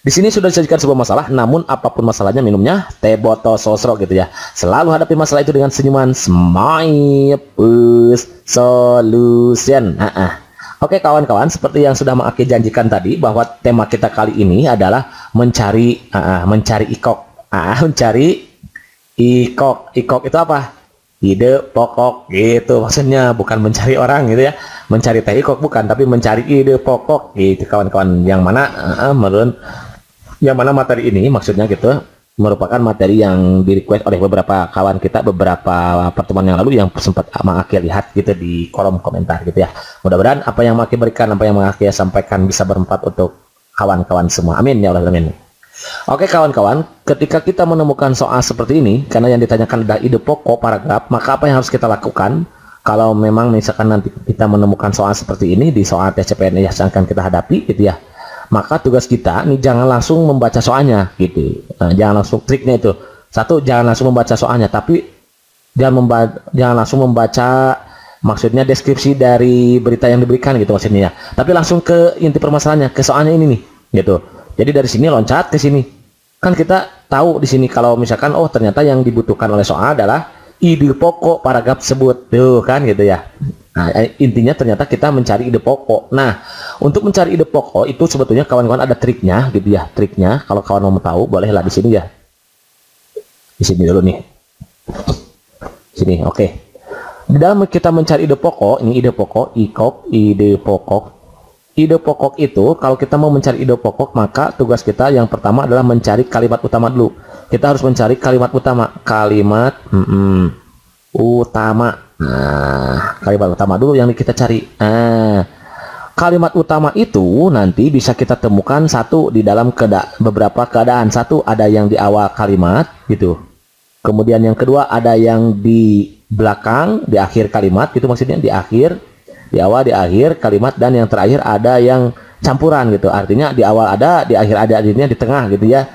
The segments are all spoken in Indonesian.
Di sini sudah disajikan sebuah masalah, namun apapun masalahnya minumnya teh botol sosro gitu ya. Selalu hadapi masalah itu dengan senyuman, smile solution. Oke kawan-kawan, seperti yang sudah Maki janjikan tadi bahwa tema kita kali ini adalah mencari ikok. Mencari ikok. Ikok itu apa? Ide pokok gitu maksudnya, bukan mencari orang gitu ya. Mencari teh ikok bukan, tapi mencari ide pokok gitu kawan-kawan. Yang mana materi ini maksudnya gitu merupakan materi yang di request oleh beberapa kawan kita beberapa pertemuan yang lalu yang sempat Maki lihat gitu di kolom komentar gitu ya. Mudah-mudahan apa yang Maki berikan, apa yang Maki sampaikan bisa bermanfaat untuk kawan-kawan semua. Amin ya Allah, amin. Oke kawan-kawan, ketika kita menemukan soal seperti ini, karena yang ditanyakan adalah ide pokok paragraf, maka apa yang harus kita lakukan kalau memang misalkan nanti kita menemukan soal seperti ini di soal tes CPNS yang akan kita hadapi gitu ya, maka tugas kita nih jangan langsung membaca soalnya gitu. Jangan langsung, triknya itu satu, jangan langsung membaca soalnya, tapi jangan langsung membaca maksudnya deskripsi dari berita yang diberikan gitu maksudnya ya, tapi langsung ke inti permasalahannya, ke soalnya ini nih gitu. Jadi dari sini loncat ke sini. Kan kita tahu di sini kalau misalkan oh ternyata yang dibutuhkan oleh soal adalah ide pokok paragraf tersebut. Tuh kan gitu ya. Nah, intinya ternyata kita mencari ide pokok. Nah, untuk mencari ide pokok itu sebetulnya kawan-kawan ada triknya gitu ya. Triknya kalau kawan mau tahu bolehlah di sini ya. Di sini dulu nih. Sini, oke. Di dalam kita mencari ide pokok, ini ide pokok, ide pokok. Ide pokok itu, kalau kita mau mencari ide pokok, maka tugas kita yang pertama adalah mencari kalimat utama dulu. Kita harus mencari kalimat utama. Kalimat utama. Nah, kalimat utama dulu yang kita cari. Kalimat utama itu nanti bisa kita temukan satu di dalam beberapa keadaan. Satu, ada yang di awal kalimat, gitu. Kemudian yang kedua, ada yang di belakang, di akhir kalimat, gitu maksudnya di akhir. Di awal, di akhir kalimat, dan yang terakhir ada yang campuran gitu. Artinya di awal ada, di akhir ada, artinya di tengah gitu ya.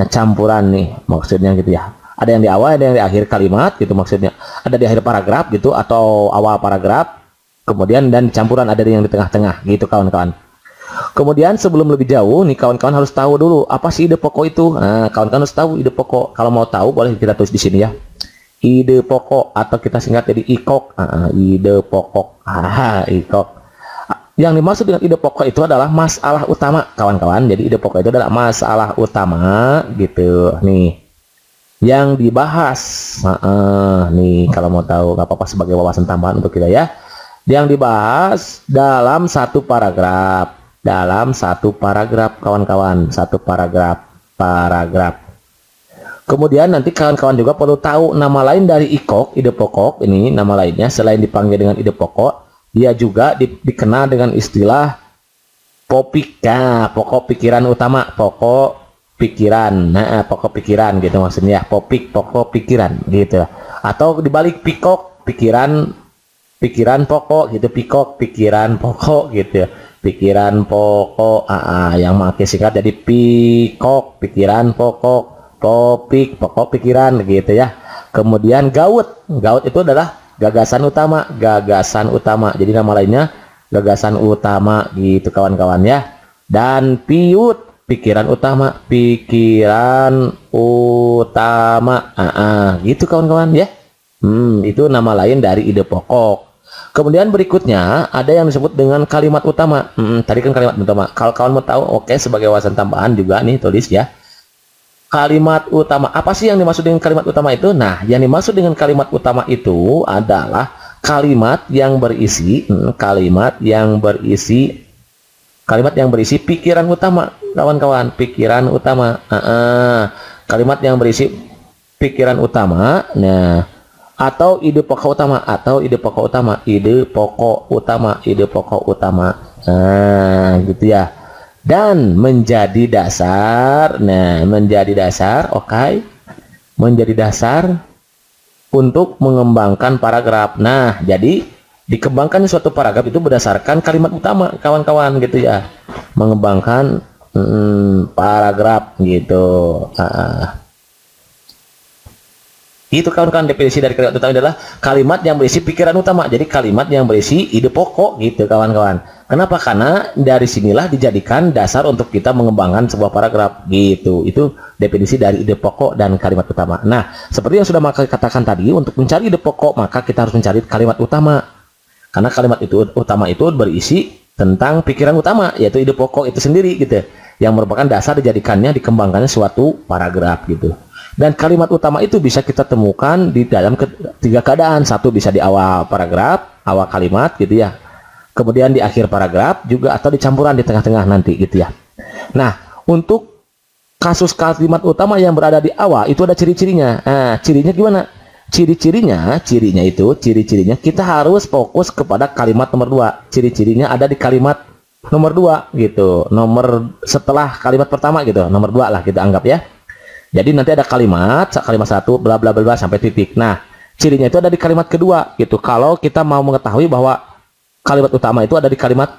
Campuran nih maksudnya gitu ya. Ada yang di awal, ada yang di akhir kalimat gitu maksudnya. Ada di akhir paragraf gitu atau awal paragraf. Kemudian dan campuran ada yang di tengah-tengah gitu kawan-kawan. Kemudian sebelum lebih jauh nih kawan-kawan harus tahu dulu apa sih ide pokok itu. Nah, kawan-kawan harus tahu ide pokok. Kalau mau tahu boleh kita tulis di sini ya. Ide pokok atau kita singkat jadi ikok. Ide pokok. Ikok. Yang dimaksud dengan ide pokok itu adalah masalah utama kawan-kawan. Jadi ide pokok itu adalah masalah utama gitu. Nih yang dibahas. Nih kalau mau tahu nggak apa-apa sebagai wawasan tambahan untuk kita ya. Yang dibahas dalam satu paragraf. Dalam satu paragraf kawan-kawan. Satu paragraf. Kemudian nanti kawan-kawan juga perlu tahu nama lain dari ikok, ide pokok. Ini nama lainnya selain dipanggil dengan ide pokok, dia juga dikenal dengan istilah popik. Nah, pokok pikiran utama, pokok pikiran. Nah, pokok pikiran gitu maksudnya. Popik, pokok pikiran gitu. Atau dibalik pikok, pikiran pokok gitu. Pikok, pikiran pokok gitu. Pikiran pokok. Yang makin singkat jadi pikok, pikiran pokok. Topik, pokok pikiran gitu ya. Kemudian gaut itu adalah gagasan utama. Jadi nama lainnya gagasan utama gitu kawan-kawan ya. Dan piut, pikiran utama. Gitu kawan-kawan ya. Itu nama lain dari ide pokok. Kemudian berikutnya ada yang disebut dengan kalimat utama. Tadi kan kalimat utama. Kalau kawan mau tahu, oke, sebagai wawasan tambahan juga nih tulis ya. Kalimat utama, apa sih yang dimaksud dengan kalimat utama itu? Nah, yang dimaksud dengan kalimat utama itu adalah kalimat yang berisi pikiran utama, kawan-kawan. Pikiran utama. Kalimat yang berisi pikiran utama. Nah, atau ide pokok utama. Nah, gitu ya. Dan menjadi dasar. Nah, menjadi dasar, oke. Menjadi dasar untuk mengembangkan paragraf. Nah, jadi dikembangkan suatu paragraf itu berdasarkan kalimat utama, kawan-kawan gitu ya. Mengembangkan paragraf gitu. Itu kawan-kawan definisi dari kalimat utama adalah kalimat yang berisi pikiran utama. Jadi kalimat yang berisi ide pokok gitu kawan-kawan. Kenapa? Karena dari sinilah dijadikan dasar untuk kita mengembangkan sebuah paragraf gitu. Itu definisi dari ide pokok dan kalimat utama. Nah, seperti yang sudah Maka katakan tadi, untuk mencari ide pokok maka kita harus mencari kalimat utama. Karena kalimat itu utama itu berisi tentang pikiran utama, yaitu ide pokok itu sendiri gitu. Yang merupakan dasar dijadikannya dikembangkannya suatu paragraf gitu. Dan kalimat utama itu bisa kita temukan di dalam tiga keadaan. Satu bisa di awal paragraf, awal kalimat gitu ya. Kemudian di akhir paragraf juga, atau di campuran di tengah-tengah nanti gitu ya. Nah, untuk kasus kalimat utama yang berada di awal itu ada ciri-cirinya. Nah, cirinya gimana? Ciri-cirinya kita harus fokus kepada kalimat nomor 2. Ciri-cirinya ada di kalimat nomor 2 gitu. Nomor setelah kalimat pertama gitu. Nomor 2 lah kita anggap ya. Jadi nanti ada kalimat 1 bla bla bla sampai titik. Nah, cirinya itu ada di kalimat kedua gitu. Kalau kita mau mengetahui bahwa kalimat utama itu ada di kalimat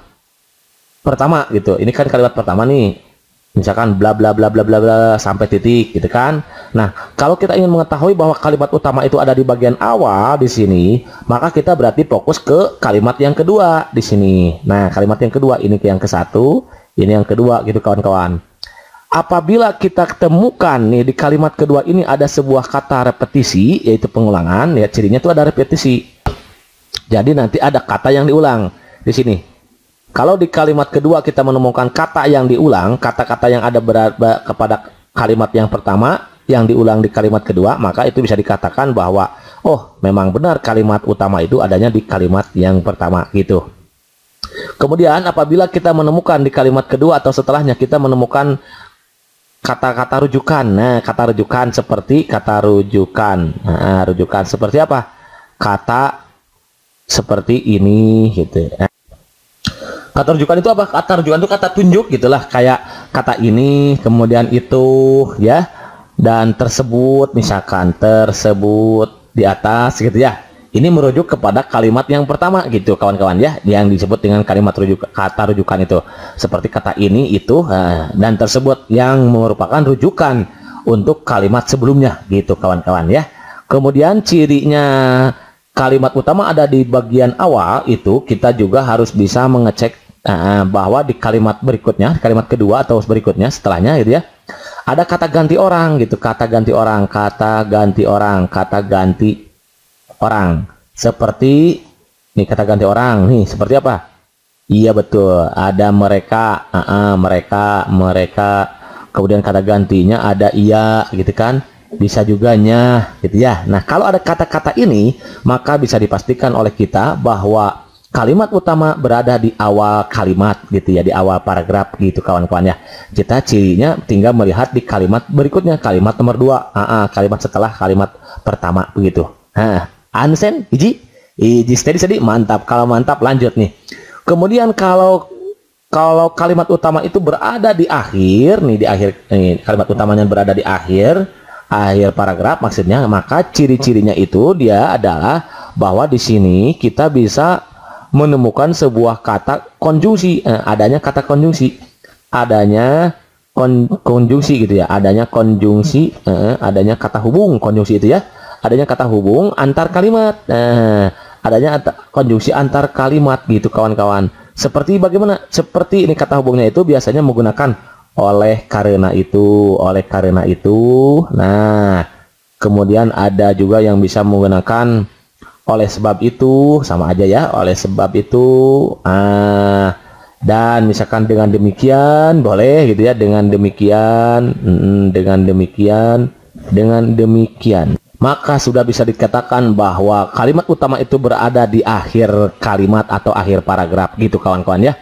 pertama gitu. Ini kan kalimat pertama nih. Misalkan bla bla bla bla bla bla sampai titik gitu kan. Nah, kalau kita ingin mengetahui bahwa kalimat utama itu ada di bagian awal di sini, maka kita berarti fokus ke kalimat yang kedua di sini. Nah, kalimat yang kedua ini ke yang ke satu, ini yang kedua gitu kawan-kawan. Apabila kita temukan nih di kalimat kedua ini ada sebuah kata repetisi, yaitu pengulangan, ya cirinya itu ada repetisi. Jadi nanti ada kata yang diulang di sini. Kalau di kalimat kedua kita menemukan kata yang diulang, kata-kata yang ada berada kepada kalimat yang pertama yang diulang di kalimat kedua, maka itu bisa dikatakan bahwa oh, memang benar kalimat utama itu adanya di kalimat yang pertama gitu. Kemudian apabila kita menemukan di kalimat kedua atau setelahnya kita menemukan kata-kata rujukan. Nah, kata rujukan seperti kata rujukan. Nah, rujukan seperti apa? Kata seperti ini gitu. Kata rujukan itu apa? Kata rujukan itu kata tunjuk gitulah, kayak kata ini, kemudian itu ya, dan tersebut, misalkan tersebut di atas gitu ya. Ini merujuk kepada kalimat yang pertama gitu kawan-kawan ya, yang disebut dengan kalimat kata rujukan itu. Seperti kata ini, itu, dan tersebut yang merupakan rujukan untuk kalimat sebelumnya gitu kawan-kawan ya. Kemudian cirinya kalimat utama ada di bagian awal itu, kita juga harus bisa mengecek bahwa di kalimat berikutnya, kalimat kedua atau berikutnya setelahnya gitu ya, ada kata ganti orang gitu, kata ganti orang, kata ganti orang, kata ganti orang. Seperti nih kata ganti orang nih seperti apa? Iya betul, ada mereka, mereka. Kemudian kata gantinya ada iya gitu kan, bisa juga nya gitu ya. Nah, kalau ada kata-kata ini maka bisa dipastikan oleh kita bahwa kalimat utama berada di awal kalimat gitu ya, di awal paragraf gitu kawan-kawan ya. Kita cirinya tinggal melihat di kalimat berikutnya, kalimat nomor 2, kalimat setelah kalimat pertama begitu. Ansen, iji steady, mantap. Kalau mantap lanjut nih. Kemudian kalau kalimat utama itu berada di akhir nih, di akhir nih, kalimat utamanya berada di akhir paragraf maksudnya, maka ciri-cirinya itu dia adalah bahwa di sini kita bisa menemukan sebuah kata konjungsi, adanya kata konjungsi, adanya konjungsi gitu ya, adanya konjungsi, adanya kata hubung, konjungsi itu ya, adanya kata hubung antar kalimat, adanya konjungsi antar kalimat gitu kawan-kawan. Seperti bagaimana? Seperti ini kata hubungnya itu biasanya menggunakan oleh karena itu, oleh karena itu. Nah, kemudian ada juga yang bisa menggunakan oleh sebab itu, sama aja ya, oleh sebab itu. Dan misalkan dengan demikian boleh gitu ya, dengan demikian, dengan demikian, maka sudah bisa dikatakan bahwa kalimat utama itu berada di akhir kalimat atau akhir paragraf gitu kawan-kawan ya.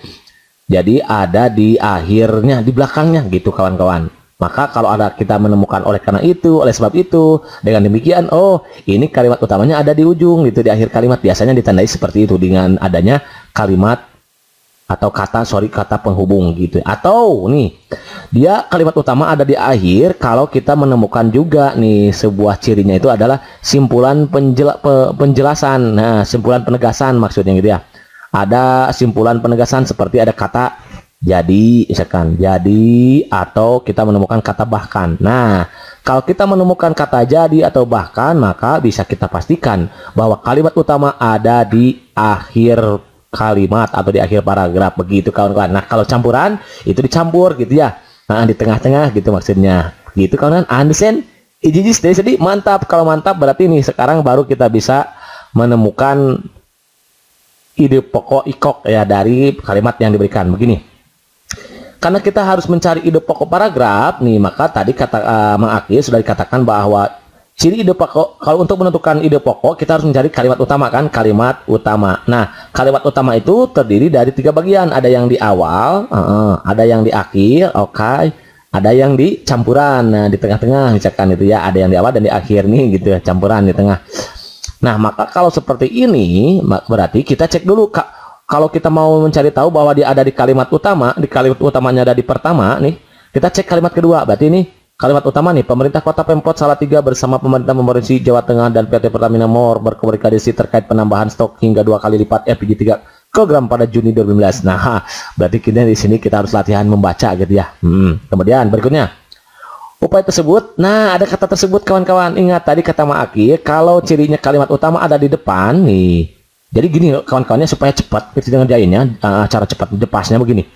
Jadi ada di akhirnya, di belakangnya gitu kawan-kawan. Maka kalau ada kita menemukan oleh karena itu, oleh sebab itu, dengan demikian, oh ini kalimat utamanya ada di ujung gitu, di akhir kalimat. Biasanya ditandai seperti itu dengan adanya kalimat atau kata penghubung gitu. Atau nih, dia kalimat utama ada di akhir kalau kita menemukan juga nih sebuah cirinya itu adalah simpulan penjelasan. Nah, simpulan penegasan maksudnya gitu ya. Ada simpulan penegasan seperti ada kata jadi, misalkan jadi, atau kita menemukan kata bahkan. Nah, Kalau kita menemukan kata jadi atau bahkan, maka bisa kita pastikan bahwa kalimat utama ada di akhir kalimat atau di akhir paragraf, begitu kawan-kawan. Nah, kalau campuran itu dicampur gitu ya. Nah, di tengah-tengah gitu maksudnya. Gitu kawan-kawan. Understand? Jadi mantap. Kalau mantap berarti nih sekarang baru kita bisa menemukan ide pokok ikok ya dari kalimat yang diberikan. Begini. Karena kita harus mencari ide pokok paragraf nih, maka tadi kata Mang Aki sudah dikatakan bahwa ciri ide pokok, kalau untuk menentukan ide pokok kita harus mencari kalimat utama kan, kalimat utama. Nah, kalimat utama itu terdiri dari 3 bagian, ada yang di awal, ada yang di akhir, oke, ada yang di campuran. Nah, di tengah-tengah misalkan itu ya, ada yang di awal dan di akhir nih gitu ya, campuran di tengah. Nah, maka kalau seperti ini berarti kita cek dulu Kak. Kalau kita mau mencari tahu bahwa dia ada di kalimat utama, di kalimat utamanya ada di pertama nih, kita cek kalimat kedua. Berarti ini kalimat utama nih, pemerintah Kota Pemkot Salatiga bersama pemerintah Provinsi Jawa Tengah dan PT Pertamina Mor berkomunikasi terkait penambahan stok hingga 2 kali lipat LPG 3 kg pada Juni 2015. Nah, berarti kita di sini kita harus latihan membaca gitu ya. Kemudian berikutnya, upaya tersebut. Nah, ada kata tersebut kawan-kawan. Ingat tadi kata Mang Aki, kalau cirinya kalimat utama ada di depan nih. Jadi gini kawan-kawannya supaya cepat kita ngerjainnya, cara cepat depasnya begini.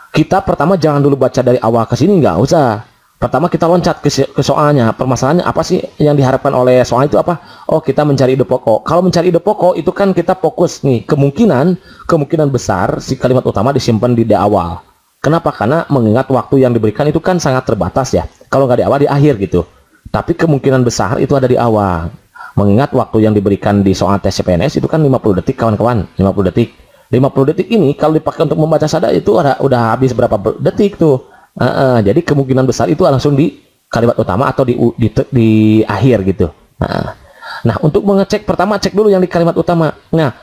Kita pertama jangan dulu baca dari awal ke sini, nggak usah. Pertama kita loncat ke soalnya. Permasalahannya apa sih yang diharapkan oleh soal itu apa? Oh, kita mencari ide pokok. Kalau mencari ide pokok itu kan kita fokus nih, kemungkinan besar si kalimat utama disimpan di awal. Kenapa? Karena mengingat waktu yang diberikan itu kan sangat terbatas ya. Kalau nggak di awal, di akhir gitu. Tapi kemungkinan besar itu ada di awal. Mengingat waktu yang diberikan di soal tes CPNS itu kan 50 detik kawan-kawan, 50 detik. 50 detik ini kalau dipakai untuk membaca sada itu udah habis berapa detik tuh. Jadi kemungkinan besar itu langsung di kalimat utama atau di akhir gitu. Nah, untuk mengecek pertama cek dulu yang di kalimat utama. Nah,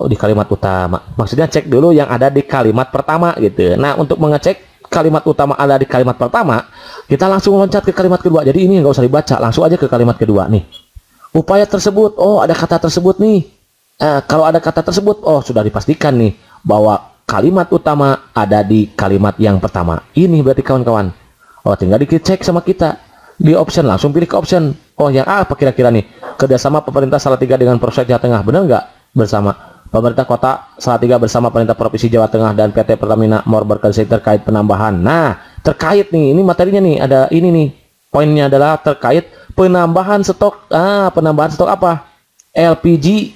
di kalimat utama maksudnya cek dulu yang ada di kalimat pertama gitu. Nah, untuk mengecek kalimat utama ada di kalimat pertama, kita langsung loncat ke kalimat kedua. Jadi ini nggak usah dibaca, langsung aja ke kalimat kedua nih. Upaya tersebut, oh ada kata tersebut nih. Kalau ada kata tersebut, oh sudah dipastikan nih bahwa kalimat utama ada di kalimat yang pertama. Ini berarti kawan-kawan. Oh, tinggal dicek sama kita di option, langsung pilih ke option. Oh, yang apa kira-kira nih? Kerjasama pemerintah Salatiga dengan Polsek Jawa Tengah, benar nggak? Bersama pemerintah Kota Salatiga bersama pemerintah Provinsi Jawa Tengah dan PT Pertamina Mor berkoordinasi terkait penambahan. Nah, terkait nih, ini materinya nih, ada ini nih. Poinnya adalah terkait penambahan stok. Penambahan stok apa? LPG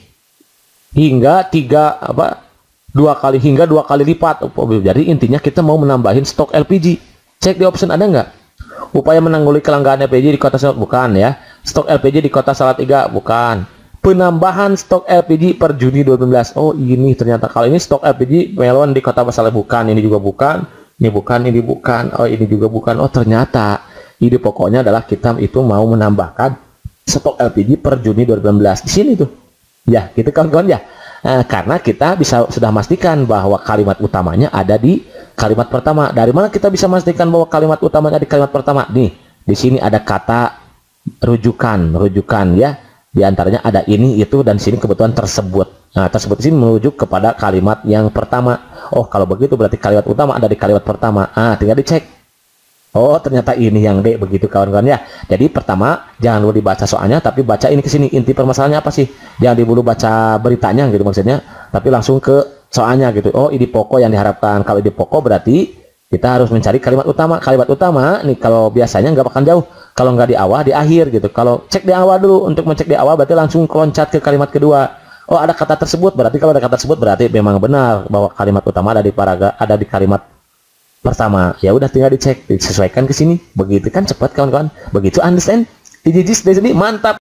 hingga 2 kali lipat. Jadi intinya kita mau menambahin stok LPG. Cek di option ada nggak? Upaya menanggulangi kelangkaan LPG di Kota Salatiga, bukan ya. Stok LPG di Kota Salatiga, bukan. Penambahan stok LPG per Juni 2015. Oh, ini ternyata kalau ini stok LPG melon di Kota Salatiga, bukan. Ini juga bukan. Ini bukan, ini bukan. Oh, ini juga bukan. Oh, ternyata ide pokoknya adalah kita itu mau menambahkan stok LPG per Juni 2016 di sini tuh. Ya, gitu kawan-kawan ya. Karena kita sudah memastikan bahwa kalimat utamanya ada di kalimat pertama. Dari mana kita bisa memastikan bahwa kalimat utamanya di kalimat pertama? Nih, di sini ada kata rujukan ya. Di antaranya ada ini, itu, dan sini kebetulan tersebut. Nah, tersebut di sini merujuk kepada kalimat yang pertama. Oh, kalau begitu berarti kalimat utama ada di kalimat pertama. Tinggal dicek. Oh, ternyata ini yang D, begitu kawan-kawan ya. Jadi pertama jangan dulu dibaca soalnya, tapi baca ini ke sini. Inti permasalahannya apa sih? Jangan dulu baca beritanya gitu maksudnya, tapi langsung ke soalnya gitu. Oh, ide pokok yang diharapkan. Kalau ide pokok berarti kita harus mencari kalimat utama. Kalimat utama nih kalau biasanya nggak bakal jauh. Kalau nggak di awal, di akhir gitu. Kalau cek di awal dulu, untuk mencek di awal berarti langsung loncat ke kalimat kedua. Oh, ada kata tersebut, berarti kalau ada kata tersebut berarti memang benar bahwa kalimat utama ada di paragraf, ada di kalimat pertama. Ya udah tinggal dicek, disesuaikan ke sini. Begitu kan cepat kawan-kawan. Begitu, understand? Jadi mantap.